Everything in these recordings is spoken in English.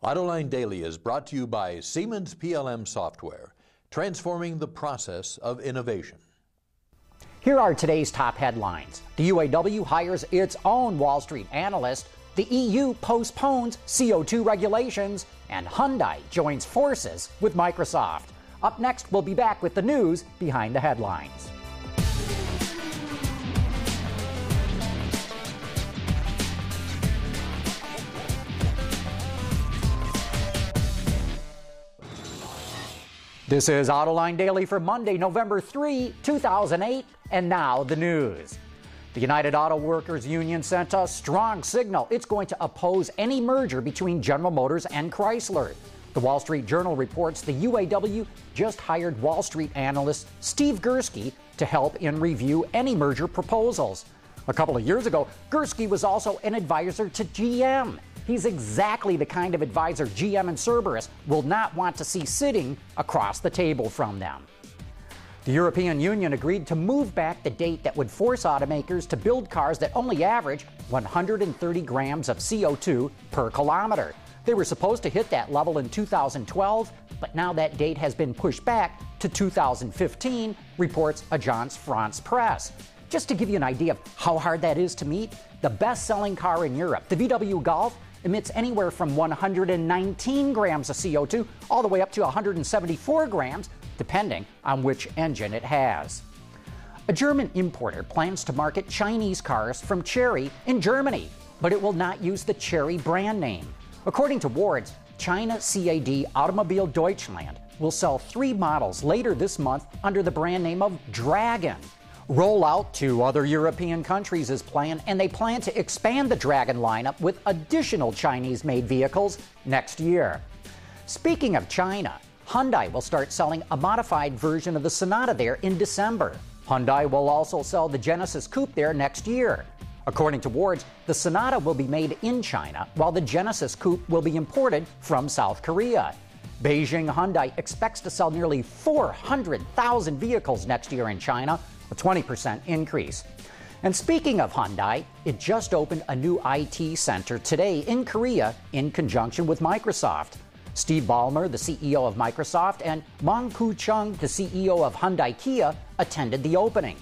Autoline Daily is brought to you by Siemens PLM Software, transforming the process of innovation. Here are today's top headlines. The UAW hires its own Wall Street analyst, the EU postpones CO2 regulations, and Hyundai joins forces with Microsoft. Up next, we'll be back with the news behind the headlines. This is Autoline Daily for Monday, November 3, 2008, and now the news. The United Auto Workers Union sent a strong signal it's going to oppose any merger between General Motors and Chrysler. The Wall Street Journal reports the UAW just hired Wall Street analyst Steve Gursky to help in review any merger proposals. A couple of years ago, Gursky was also an advisor to GM. He's exactly the kind of advisor GM and Cerberus will not want to see sitting across the table from them. The European Union agreed to move back the date that would force automakers to build cars that only average 130 grams of CO2 per kilometer. They were supposed to hit that level in 2012, but now that date has been pushed back to 2015, reports Agence France Presse. Just to give you an idea of how hard that is to meet, the best-selling car in Europe, the VW Golf, emits anywhere from 119 grams of CO2 all the way up to 174 grams, depending on which engine it has. A German importer plans to market Chinese cars from Chery in Germany, but it will not use the Chery brand name. According to Wards, China CAD Automobile Deutschland will sell 3 models later this month under the brand name of Dragon. Rollout to other European countries is planned, and they plan to expand the Dragon lineup with additional Chinese-made vehicles next year. Speaking of China, Hyundai will start selling a modified version of the Sonata there in December. Hyundai will also sell the Genesis Coupe there next year. According to Wards, the Sonata will be made in China, while the Genesis Coupe will be imported from South Korea. Beijing Hyundai expects to sell nearly 400,000 vehicles next year in China, a 20% increase. And speaking of Hyundai, it just opened a new IT center today in Korea in conjunction with Microsoft. Steve Ballmer, the CEO of Microsoft, and Mong-Koo Chung, the CEO of Hyundai Kia, attended the opening.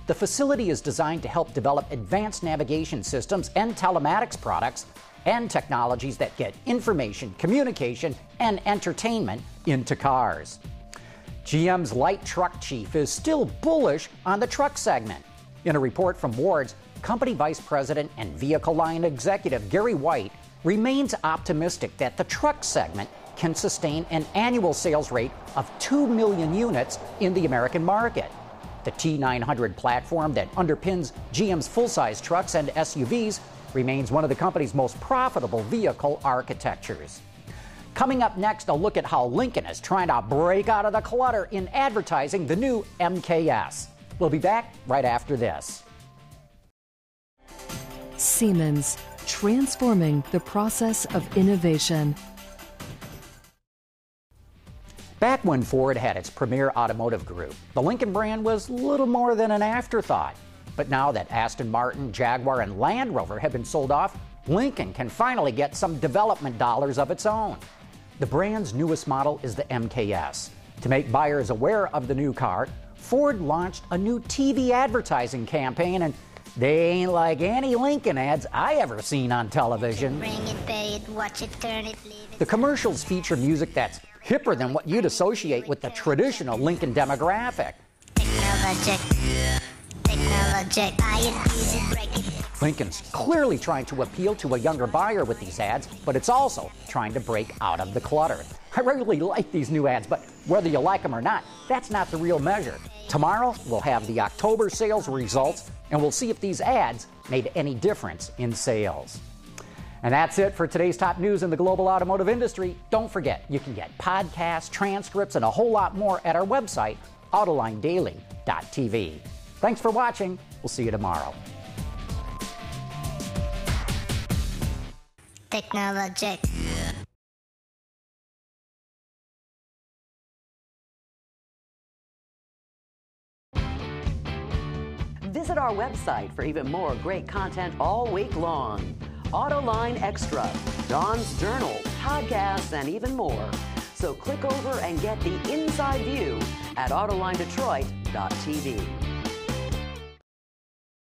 The facility is designed to help develop advanced navigation systems and telematics products and technologies that get information, communication, and entertainment into cars. GM's light truck chief is still bullish on the truck segment. In a report from Wards, company vice president and vehicle line executive Gary White remains optimistic that the truck segment can sustain an annual sales rate of 2 million units in the American market. The T900 platform that underpins GM's full-size trucks and SUVs remains one of the company's most profitable vehicle architectures. Coming up next, a look at how Lincoln is trying to break out of the clutter in advertising the new MKS. We'll be back right after this. Siemens, transforming the process of innovation. Back when Ford had its premier automotive group, the Lincoln brand was little more than an afterthought. But now that Aston Martin, Jaguar, and Land Rover have been sold off, Lincoln can finally get some development dollars of its own. The brand's newest model is the MKS. To make buyers aware of the new car, Ford launched a new TV advertising campaign, and they ain't like any Lincoln ads I ever seen on television. Bring it, pay it, watch it, turn it, leave it. The commercials feature music that's hipper than what you'd associate with the traditional Lincoln demographic. Lincoln's clearly trying to appeal to a younger buyer with these ads, but it's also trying to break out of the clutter. I really like these new ads, but whether you like them or not, that's not the real measure. Tomorrow, we'll have the October sales results, and we'll see if these ads made any difference in sales. And that's it for today's top news in the global automotive industry. Don't forget, you can get podcasts, transcripts, and a whole lot more at our website, AutolineDaily.tv. Thanks for watching. We'll see you tomorrow. Technologic. Visit our website for even more great content all week long. Autoline Extra, Dawn's Journal, How podcasts, and even more. So click over and get the inside view at AutolineDetroit.tv.